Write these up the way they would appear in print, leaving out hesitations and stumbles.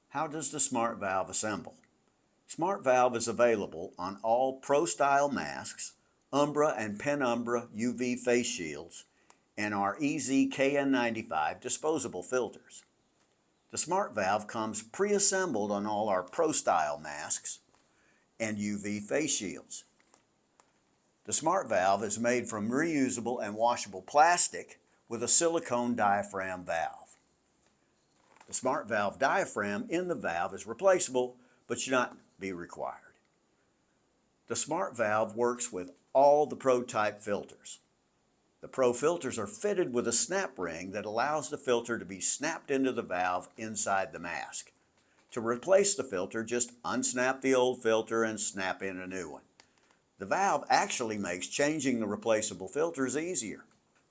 How does the Smart Valve assemble? Smart Valve is available on all Pro Style masks, Umbra and Penumbra UV face shields, and our EZ KN95 disposable filters. The Smart Valve comes pre-assembled on all our Pro Style masks and UV face shields. The Smart Valve is made from reusable and washable plastic with a silicone diaphragm valve. The Smart Valve diaphragm in the valve is replaceable but should not be required. The Smart Valve works with all the Pro type filters. The Pro filters are fitted with a snap ring that allows the filter to be snapped into the valve inside the mask. To replace the filter, just unsnap the old filter and snap in a new one. The valve actually makes changing the replaceable filters easier.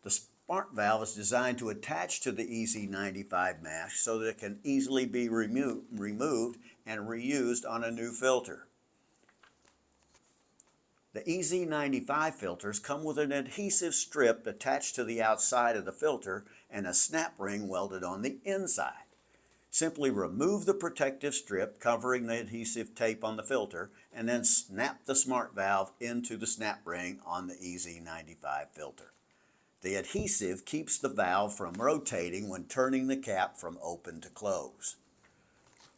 The Smart Valve is designed to attach to the EZ95 mask so that it can easily be removed and reused on a new filter. The EZ95 filters come with an adhesive strip attached to the outside of the filter and a snap ring welded on the inside. Simply remove the protective strip covering the adhesive tape on the filter and then snap the Smart Valve into the snap ring on the EZ95 filter. The adhesive keeps the valve from rotating when turning the cap from open to close.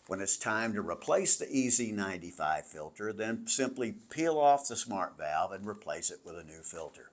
When it's time to replace the EZ95 filter, then simply peel off the Smart Valve and replace it with a new filter.